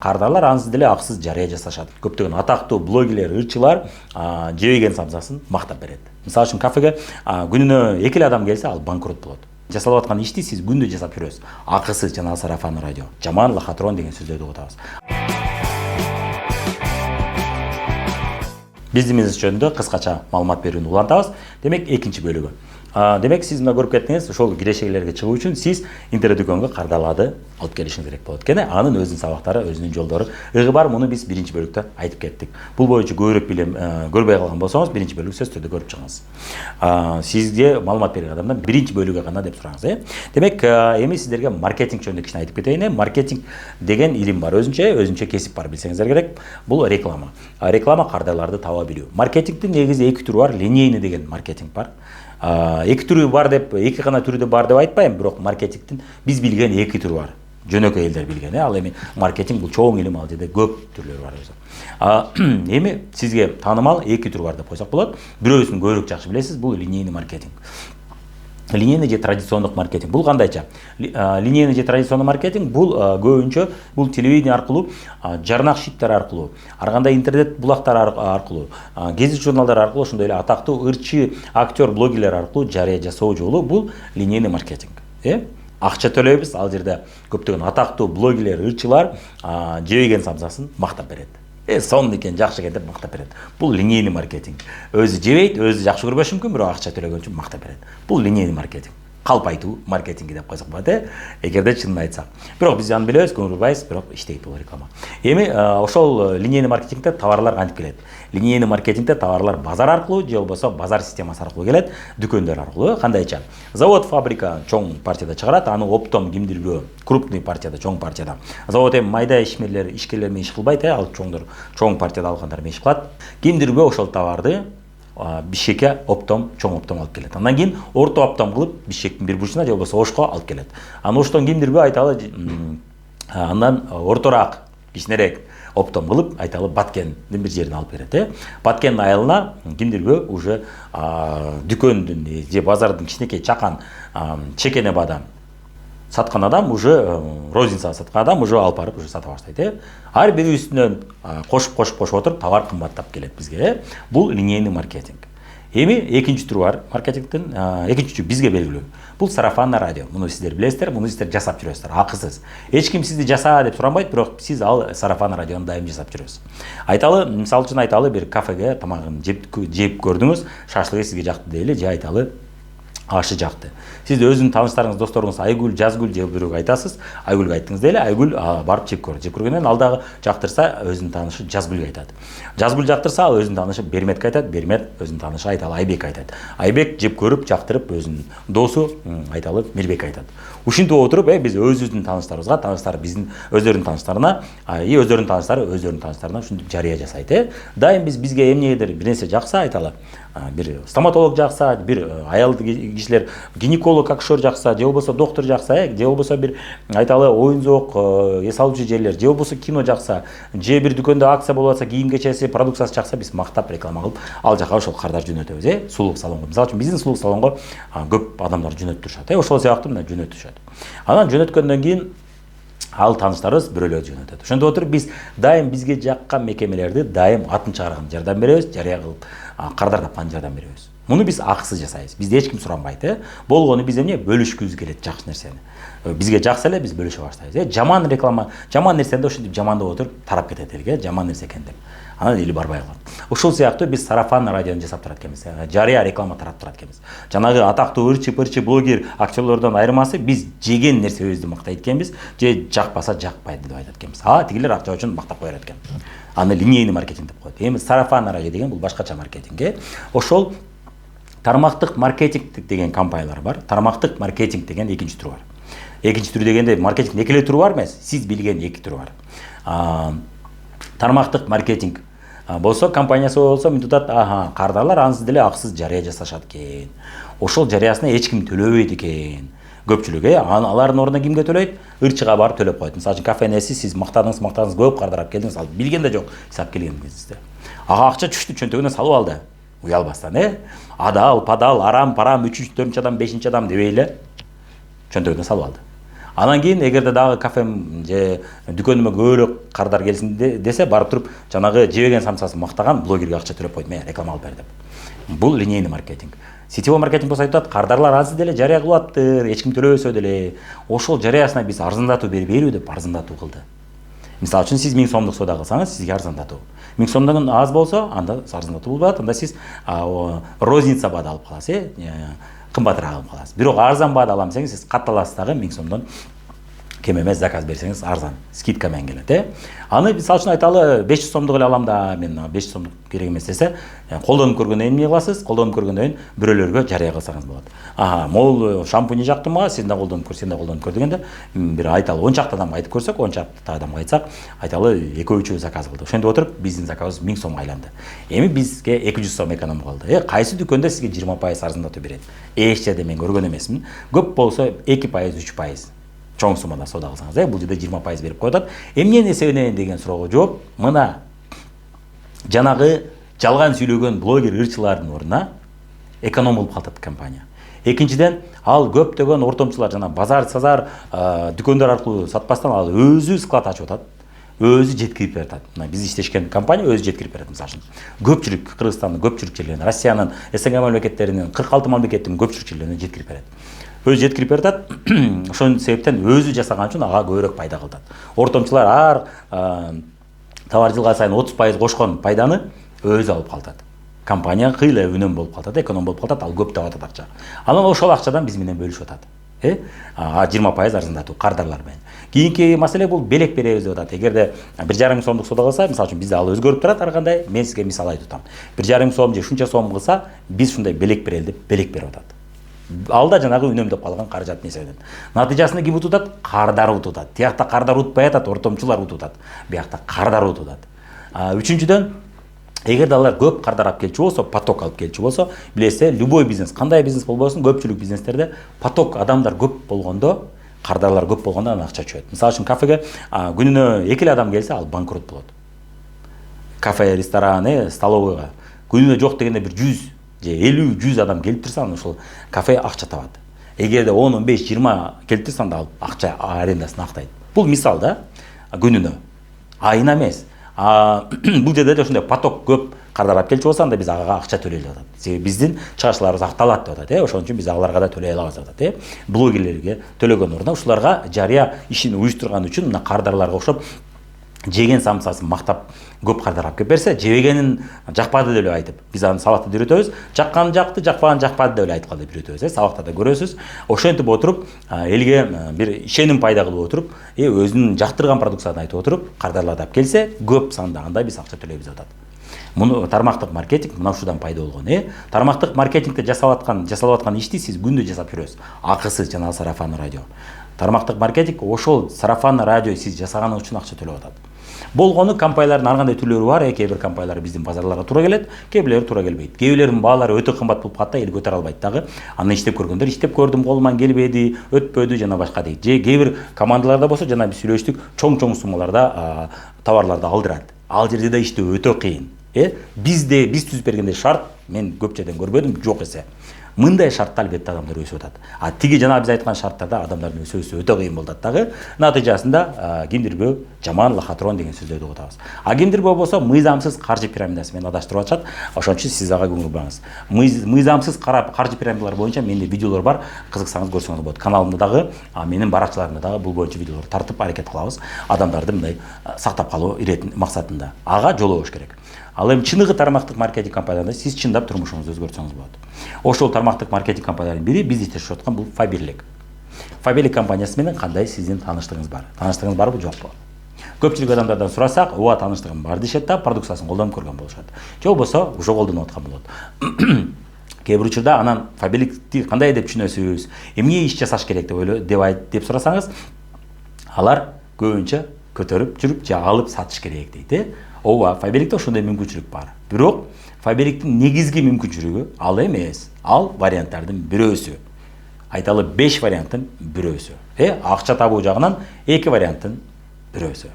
Кардарлар ансыз деле аксыз жарыя жасашат. Көптөгөн атактуу блогерлер, ырчылар жебеген самсасын мактап берет. Мисалы үчүн кафеге күнүнө 2 адам келсе, ал банкрот болот. Жасалып аткан ишти сиз күндө жасап жүрөсүз. Акысыз жана сарафан радио. Жаман лохотрон деген сөздөрдү угутабыз. Бизнес жөнүндө кыскача маалымат берүүнү улантабыз. Демек, экинчи бөлүгү. Демек, сиз мына көрүп кеттиңиз, ошол кирешелерге чыгуу үчүн сиз интернет дүкөнгө кардарларды алып келишиңиз керек болот. Экен анын өзүнүн сабактары, өзүнүн жолдору, ыгы бар. Муну биз биринчи бөлүктө айтып кеттик. Бул боюнча көбүрөөк билем көрбөй калган болсоңуз, биринчи бөлүк сөзсүз түрдө көрүп чыгыңыз. Сизге маалымат берген адамдан биринчи бөлүгү гана деп сураңыз, Демек, эми сиздерге маркетинг жөнүндө кичине айтып кетейин. Маркетинг деген илим бар, өзүнчө кесип бар, билсеңиздер керек. Бул реклама. Реклама кардарларды таба билүү. Маркетингдин негизи эки түрү бар. Линейный деген маркетинг бар. Эки түрү бар деп, эки гана түрү бар деп айтпайм, бирок маркетингдин биз билген эки түрү бар. Жөнөкөй элдер билген, ал эми маркетинг бул чоң илим, ал жерде көп түрлөрү бар. Эми сизге таанымал эки түрү бар деп койсок болот. Бирөөсүн көбүрөөк жакшы билесиз, бул линейный маркетинг. Линейный же традициондук маркетинг. Бул кандайча? Линейный же традиционный маркетинг бул көбүнчө бул телевидение аркылуу, жарнак шиттер аркылуу, ар кандай интернет булактары аркылуу, гезит журналдар аркылуу, ошондой эле атактуу ырчы актер, блогерлер аркылуу жарыя жасоо жолу бул линейный маркетинг. Акча төлөйбүз, ал жерде көптөгөн атактуу блогерлер, ырчылар жебеген самсасын мактап берет. Сонун экен, жакшы экен деп мактап берет. Бул линейный маркетинг. Өзү жебейт, өзү жакшы көрбөшү мүмкүн, бирок акча төлөгөн үчүн мактап берет. Бул линейный маркетинг. Калп айтуу маркетинги деп койсок болот, эгерде чынын айтсак. Бирок биз аны билебиз, көңүл бурбайбыз, бирок иштейт бул реклама. Эми ошол линейный маркетингде товарлар кантип келет? Линейный маркетингде товарлар базар аркылуу же болбосо базар системасы аркылуу келет, дүкөндөр аркылуу. Кандайча? Завод, фабрика чоң партияда чыгарат, аны оптом кимдирбөө, крупный партияда, чоң партияда. Завод эми майда ишкерлер менен иш кылбайт, ал чоң партияда алгандар менен иш кылат. Кимдирбөө ошол товарды бишкекке оптом, чоң оптом алып келет. Андан кийин орто оптом кылып бишкектин бир бурчуна же болбосо Ошко алып келет. Аны Оштон кимдирбөө айталы, андан ортораак, кичинерээк оптом кылып айталы Баткендин бир жерине алып берет. Баткендин айылына кимдирбөө уже дүкөндүн же базардын кичинекей чакан чекене бада саткан адам, уже розницага саткан адам уже алып барып уже сата баштайт. Ар бири үстүнөн кошуп отуруп товар кымбаттап келет бизге. Бул линейный маркетинг. Эми экинчи түрү бар маркетингдин, экинчи бизге белгилүү. Бул сарафанный радио. Муну сиздер билесиздер, муну сиздер жасап жүрөсүздөр, акысыз. Эч ким сизди жаса деп суранбайт, бирок сиз ал сарафанный радиону дайым жасап жүрөсүз. Айталы, мисалы үчүн айталы, бир кафеге тамагын жеп көрдүңүз, шашлыгы сизге жакты дейли, же айталы ашы жакты. Сиз өзүнүн тааныштарыңыз, досторуңуз Айгүл, Жазгүл же бирөөгө айтасыз, Айгүлгө айттыңыз дейли, Айгүл барып жеп көрдү. Жеп көргөндөн ал дагы жактырса, өзүнүн таанышы Жазгүлгө айтат. Жазгүл жактырса, ал өзүнүн таанышы Берметке айтат, Бермет өзүнүн таанышы айталы Айбекке айтат. Айбек жеп көрүп, жактырып, өзүнүн досу айталы Мирбекке айтат. Ушинтип отуруп, биз өзүбүздүн тааныштарыбызга, тааныштар биздин өздөрүнүн тааныштарына, өздөрүнүн тааныштары өздөрүнүн тааныштарына ушинтип жарыя жасайт. Дайым бизге эмнегедир бир нерсе жакса, айталы, бир стоматолог жакса, бир аялды кишилер, гинеколог, акушер жакса, же болбосо доктор жакса, же болбосо бир айталы оюн-зоок эс алуучу жерлер, же болбосо кино жакса, же бир дүкөндө акция болуп атса, кийим кечеси, продукциясы жакса, биз мактап реклама кылып, ал жака ошол кардар жөнөтөбүз, сулуулук салонго. Мисалы үчүн биздин сулуулук салонго көп адамдар жөнөтүп турушат, ошол сыяктуу мына жөнөтүшөт. Анан жөнөткөндөн кийин ал тааныштарыбыз бирөөлөр жөнөтөт. Ошондой отуруп биз дайым бизге жаккан мекемелерди дайым атын чыгарган жардам беребиз, жарыя кылып кардар тапкан жардам беребиз. Муну биз акысыз жасайбыз. Бизде эч ким суранбайт, болгону биз эмне бөлүшкүбүз келет жакшы нерсени. Бизге жакса эле биз бөлүшө баштайбыз. Жаман реклама, жаман нерсени ошентип жамандап отуруп тарап кетет элге, жаман нерсе экен деп. Анан эл барбай калат. Ошол сыяктуу биз сарафанный радиону жасап турат экенбиз. Жарыя реклама таратып турат экенбиз. Жанагы атактуу ырчы блогер, актерлордон айырмасы биз жеген нерсебизди мактайт экенбиз, же жакпаса жакпайт деп айтат экенбиз. Тигилер акча үчүн мактап коёрат экен. Аны линейный маркетинг деп коет. Эми сарафанный радио деген бул башкача маркетинг. Ошол тармактык маркетинг деген компаниялар бар. Тармактык маркетинг деген экинчи түрү бар. Экинчи түрү дегенде маркетингдин эки эле түрү бар эмес, сиз билген эки түрү бар. Тармактык маркетинг болсо, компаниясы болсо мынтип атат, кардарлар ансыз деле аксыз жарыя жасашат экен. Ошол жарыясына эч ким төлөбөйт экен. Көпчүлүк, алардын ордуна кимге төлөйт? Ырчыга барып төлөп коет. Мисалы үчүн кафенин ээси сиз мактадыңыз, көп кардар алып келдиңиз, ал билген да жок, сап келгениңизди. Акча түштү, чөнтөгүнөн салып алды. Уялбастан, Адал, падал, арам, парам, 3-4 адам, 5 адам дебей эле чөнтөгүнөн салып алды. Анан кийин эгерде дагы кафем же дүкөнүмө көбүрөөк кардар келсин десе барып туруп жанагы жебеген самсасын мактаган блогерге акча төлөп койду, мен реклама алып бер деп. Бул линейный маркетинг. Сетевой маркетинг болсо айтат, кардарлар аз деле жарыя кылып атыптыр, эч ким төлөбөсө деле. Ошол жарыясына биз арзандатуу бербейлиби деп арзандатуу кылды. Мисалы үчүн сиз 1000 сомдук соода кылсаңыз, сизге арзандатуу. 1000 сомдон аз болсо, анда арзандатуу болбойт, анда сиз розница баада алып каласыз, кымбатыраак алып каласыз. Бирок арзан баада алам десеңиз, сиз катталасыз дагы 1000 сомдон кем эмес заказ берсеңиз арзан, скидка менен келет, Аны мисалы үчүн айталы 500 сомдук эле алам да, мен 500 сомдук керек эмес десе, колдонуп көргөндөн кийин эмне кыласыз? Колдонуп көргөндөн кийин бирөөлөргө жарыя кылсаңыз болот. Могул шампунь жактым мага, сен да колдонуп көр, сен да колдонуп көр дегенде, бир айталы 10 чакты адамга айтып көрсөк, 10 чакты адамга айтсак, айталы экөө-үчөө заказ кылды. Ошентип отуруп биздин заказыбыз 1000 сомго айланды. Эми бизге 200 сом эконом калды. Кайсы дүкөндө сизге 20% арзандатуу берет? Эч жерде мен көргөн эмесмин. Көп болсо 2%, 3%. Чоң суммада соода кылсаңыз, бул жерде 20% берип коет. Эмне себебинен деген суроого жооп, мына жанагы жалган сүйлөгөн блогер ырчылардын ордуна эконом болуп калтат компания. Экинчиден, ал көптөгөн ортомчулар жана базар-сазар дүкөндөр аркылуу сатпастан ал өзү склад ачып атат. Өзү жеткирип берет. Мына биз иштешкен компания өзү жеткирип берет. Мисалы үчүн көпчүлүк Кыргызстандын көпчүлүк жерлерине, Россиянын СНГ мамлекеттеринин 46 мамлекеттин көпчүлүк жерлерине жеткирип берет. Өзү жеткирип берет. Ошон себептен өзү жасаган үчүн ага көбүрөөк пайда кылат. Ортомчулар ар товар жылга сайын 30% кошкон пайданы өзү алып калтат. Компания кыйла үнөм болуп калтат, эконом болуп калтат, ал көп таап атат акча. Анан ошол акчадан биз менен бөлүшүп атат. 20% арзандатуу кардарлар менен. Кийинки маселе бул белек беребиз деп атат. Эгерде 1,5 сомдук соода кылса, мисалы үчүн бизде ал өзгөрүп турат ар кандай. Мен сизге мисал айтып атам. 1,5 сом же шунча сом кылса, биз ушундай белек берели деп белек берип атат. Алда жанагы үнөмдөп калган каражат несебеден. Натыйжасында ким утутат? Кардар утутат. Тиякта кардар утпай атат, ортомчулар утутат. Биякта кардар утутат. Үчүнчүдөн, эгерде алар көп кардар алып келчү болсо, поток алып келчү болсо, билесиз, любой бизнес, кандай бизнес болбосун, көпчүлүк бизнестерде поток адамдар көп болгондо, кардарлар көп болгондо анан акча чөйөт. Мисалы үчүн кафеге күнүнө 2 адам келсе, ал банкрот болот. Кафе, ресторан, столовыйга күнүнө жок дегенде бир 100 же 50-100 адам келип турса, ошол кафе акча табат. Эгерде 10, 15, 20 келип турса, анда ал акча арендасын актайт. Бул мисал да, күнүнө. Айына эмес. Бул жерде да ошондой поток көп кардар алып келчү болсо, анда биз ага акча төлөй алат. Себеби биздин чыгышларыбыз акталат деп атат, Ошон үчүн биз агаларга да төлөй алабыз деп атат, Блогерлерге төлөгөн ордуна ушуларга жарыя ишин уюштурган үчүн мына кардарларга окшоп жеген самсасын мактап көп кардар алып кеп берсе, жебегенин жакпады деп айтып, биз аны сабакта үйрөтөбүз. Жаккан жакты, жакпаган жакпады деп айтып калды деп үйрөтөбүз, Сабакта да көрөсүз. Ошентип отуруп, элге бир ишеним пайда кылып отуруп, өзүнүн жактырган продукцияны айтып отуруп, кардарларды алып келсе, көп санда анда биз акча төлөйбүз деп атат. Муну тармактык маркетинг мына ушудан пайда болгон, Тармактык маркетингде жасалып аткан ишти сиз күндө жасап жүрөсүз. Акысыз жана сарафанный радио. Тармактык маркетинг ошол сарафанный радио сиз жасаганың үчүн акча төлөп атат. Болгону компаниялардын ар кандай түрлөрү бар, кээ бир компаниялар биздин базарларга туура келет, кээ бирлери туура келбейт. Кээ бирлеринин баалары өтө кымбат болуп калат да, эл көтөрө албайт дагы. Аны иштеп көргөндөр иштеп көрдүм, колуман келбеди, өтпөдү жана башка дейт. Же кээ бир командаларда болсо, жана биз сүйлөштүк, чоң суммаларда товарларды алдырат. Ал жерде да иштөө өтө кыйын. Биз түзүп бергенде шарт, мен көп жерден көрбөдүм, жок эсе. Мындай шартта албетте адамдар өсүп атат. Тиги жана биз айткан шарттарда адамдардын өсүүсү өтө кыйын болот дагы. Натыйжасында кимдирбөө, жаман лохотрон деген сөздөрдү угутабыз. Кимдирбөө болсо мыйзамсыз каржы пирамидасы менен адаштырып атышат. Ошон үчүн сиз ага көңүл бураңыз. Мыйзамсыз каржы пирамидалар боюнча менде видеолор бар, кызыксаңыз көрсөңүз болот. Каналымда дагы, менин баракчаларымда дагы бул боюнча видеолор тартып аракет кылабыз. Адамдарды мындай сактап калуу максатында. Ага жолобош керек. Ал эми чыныгы тармактык маркетинг компанияларында сиз чындап турмушуңузду өзгөртсөңүз болот. Ошол тармактык маркетинг компанияларынын бири биз иштешип аткан бул Faberlic. Faberlic компаниясы менен кандай сиздин тааныштыгыңыз бар? Тааныштыгыңыз барбы, жокпу? Көпчүлүк адамдардан сурасак, ооба тааныштыгым бар дешет да, продукциясын колдонуп көргөн болушат. Же болбосо уже колдонуп аткан болот. Кээ бир учурда анан Faberlicти кандай деп түшүнөсүз? Эмне иш жасаш керек деп сурасаңыз, алар көбүнчө көтөрүп жүрүп же алып сатыш керек дейт, Ооба, Faberlicте ошондой мүмкүнчүлүк бар. Бирок Faberlicтин негизги мүмкүнчүлүгү ал эмес, ал варианттардын бирөөсү. Айталы 5 варианттын бирөөсү. Акча табуу жагынан 2 варианттын бирөөсү.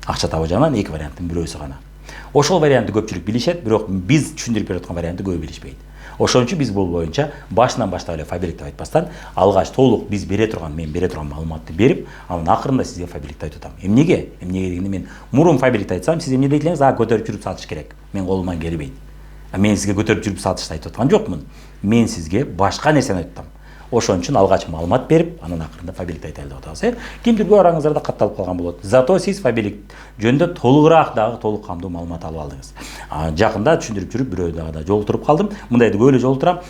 Акча табуу жагынан 2 варианттын бирөөсү гана. Ошол вариантты көпчүлүк билишет, бирок биз түшүндүрүп берип аткан вариантты көбү билишпейт. Ошон үчүн биз бул боюнча башынан баштап эле фабрик деп айтпастан алгач толук биз мен бере турган маалыматты берип, анан акырында сизге фабрикти айтып атам. Эмнеге дегенде мен мурун фабрикти айтсам, сиз эмне дейт элеңиз? Көтөрүп жүрүп сатыш керек. Мен колумдан келбейт. Мен сизге көтөрүп жүрүп сатышты айтып аткан жокмун. Мен сизге башка нерсени айтып атам. Ошон үчүн алгач маалымат берип, анан акырында фабрикти айтайлы деп атабыз. Кимдирге араңыздарда катталып калган болот. Зато сиз фабрик жөнүндө толугураак дагы толук камдуу маалымат алып алдыңыз. Жакында түшүндүрүп жүрүп бирөө дагы жолуктуруп калдым. Мындайды көп эле жолуктурам.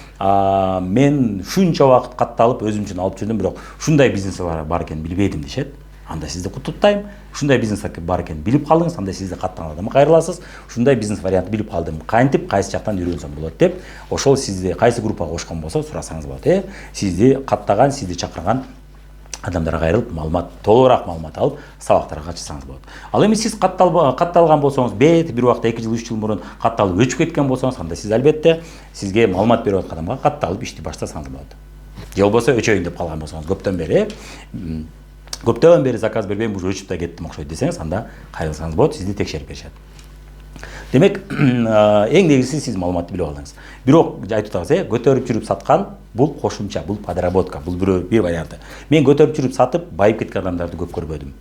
Мен шунча убакыт катталып өзүм үчүн алып жүрдүм, бирок ушундай бизнес бар экенин билбедим дешет. Анда сизди куттуктайм. Ушундай бизнес бар экенин билип калдыңыз, анда сизди каттаган адамга кайрыласыз. Ушундай бизнес вариантты билип калдым. Кантип, кайсы жактан үйрөнсөм болот деп, ошол сизди кайсы группага кошкон болсо сурасаңыз болот. Сизди каттаган, сизди чакырган адамдарга кайрылып, толугураак маалымат алып, сабактарга катышсаңыз болот. Ал эми сиз катталган болсоңуз, бир убакта 2 жыл, 3 жыл мурун катталып өчүп кеткен болсоңуз, анда сиз албетте сизге маалымат берип аткан адамга катталып ишти баштасаңыз болот. Же болбосо өчөйүн деп калган болсоңуз, көптөн бери заказ бербейм, уже өчүп да кеттим окшойт десеңиз, анда кайрылсаңыз болот, сизди текшерип беришет. Демек, эң негизгиси сиз маалыматты билип алдыңыз. Бирок айтып атабыз, көтөрүп жүрүп саткан бул кошумча, бул подработка, бул бир варианты. Мен көтөрүп жүрүп сатып байып кеткен адамдарды көп көрбөдүм.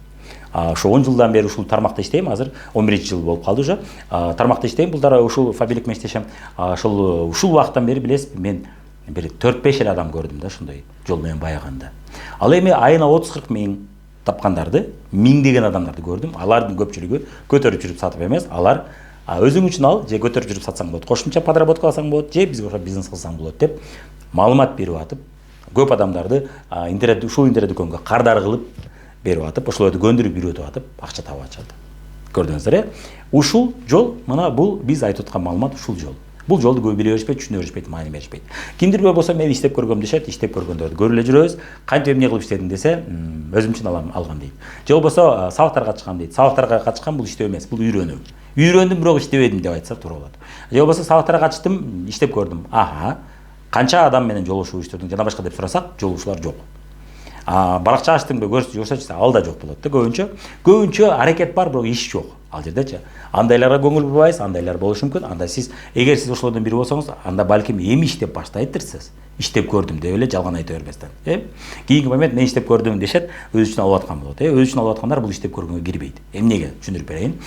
Ошо 10 жылдан бери ушул тармакта иштейм, азыр 11-жыл болуп калды уже. Тармакта иштейм, булдар ушул фабрик менен иштешем. Ушул убакыттан бери билесиз, мен бир 4-5 адам көрдүм да ушундай жол менен баяганда. Ал эми айына 30-40 миң тапкандарды, миңдеген адамдарды көрдүм. Алардын көпчүлүгү көтөрүп жүрүп сатып эмес, алар өзүң үчүн ал, же көтөрүп жүрүп сатсаң болот, кошумча подработка кылсаң болот, же бизге окшоп бизнес кылсаң болот деп маалымат берип атып, көп адамдарды ушул интернет-дүкөнгө кардар кылып берип атып, ошолорду көндүрүп үйрөтүп атып, акча таап атышат. Көрдүңүздөр, Ушул жол, мына бул биз айтып аткан маалымат ушул жол. Бул жолду көп биле беришпейт, түшүнө беришпейт, маани беришпейт. Кимдирге болсо мен иштеп көргөм дешет, иштеп көргөндөрдү көрүп эле жүрөбүз. Кантип эмне кылып иштедиң десе, өзүм үчүн алгам дейт. Же болбосо сабактарга катышкам дейт. Сабактарга катышкан бул иштөө эмес, бул үйрөнүү. Үйрөндүм, бирок иштебедим деп айтса туура болот. Же болбосо сабактарга катыштым, иштеп көрдүм. Канча адам менен жолугушуп иштедиң жана башка деп сурасак, жолугушуулар жок. Баракча ачтыңбы, көрсөтсө ал да жок болот да көбүнчө аракет бар, бирок иш жок. Ал жердечи. Андайларга көңүл бурбайсыз, андайлар болушу мүмкүн. Анда сиз, эгер сиз ошолордон бири болсоңуз, анда балким эми иштеп баштайсыз. Иштеп көрдүм деп эле жалган айта бербестен. Кийинки момент мен иштеп көрдүм дешет, өз үчүн алып аткан болот. Өз үчүн алып аткандар бул иштеп көргөнгө кирбейт. Эмнеге? Түшүндүрүп берейин.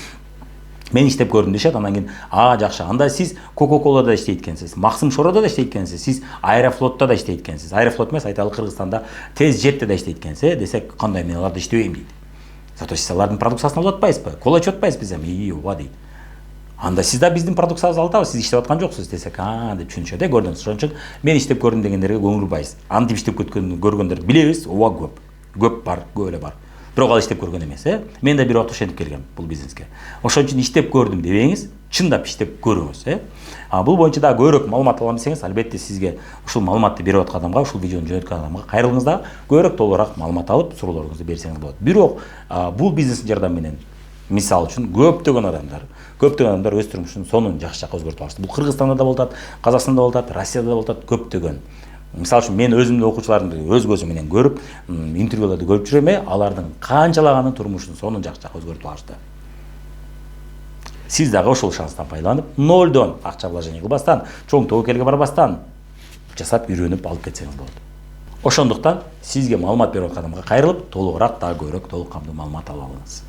Мен иштеп көрдүм дешет, андан кийин, жакшы. Анда сиз Coca-Cola'да иштейт экенсиз, Максим Шорода да иштейт экенсиз, сиз Аэрофлотта да иштейт экенсиз. Аэрофлот эмес, айталы Кыргызстанда Тез Жетте да иштейт экенсиз, десек, кандай мен аларда иштебейм дейт. Зато сиз алардын продукциясын алып атпайсызбы? Кола ичип атпайсызбы биз эми? Ооба дейт. Анда сиз да биздин продукциябызды алып атабыз, сиз иштеп аткан жоксуз десек, деп түшүнүшөт, көрдүңүз. Ошон үчүн мен иштеп көрдүм дегендерге көңүл бурбайбыз. Антип иштеп көргөндөрдү билебиз, ооба көп. Көп бар, көп эле бар. Бирок ал иштеп көргөн эмес, Мен да бир убакта ошентип келгем бул бизнеске. Ошон үчүн иштеп көрдүм дебеңиз, чындап иштеп көрүңүз, Бул боюнча да көбүрөөк маалымат алам десеңиз, албетте сизге ушул маалыматты берип аткан адамга, ушул видеону жөнөткөн адамга кайрылыңыз да, көбүрөөк толугураак маалымат алып, суроолоруңузду берсеңиз болот. Бирок бул бизнестин жардамы менен мисал үчүн көптөгөн адамдар өз турмушунун сонун жакшы жакка өзгөртүп алышты. Бул Кыргызстанда да болуп атат, Казакстанда болуп атат, Россияда да болуп атат, көптөгөн. Мисал үчүн мен өзүмдүн окуучуларымды өз көзүм менен көрүп, интервьюларды көрүп жүрөм, алардын канчалаганын турмушун сонун жакшы жакка өзгөртүп алышты. Сиз дагы ошол шанстан пайдаланып, нолдон акча вложение кылбастан, чоң тобокелге барбастан жасап үйрөнүп алып кетсеңиз болот. Ошондуктан сизге маалымат берип аткан адамга кайрылып, толугураак дагы көбүрөөк толук камдуу маалымат алып алыңыз.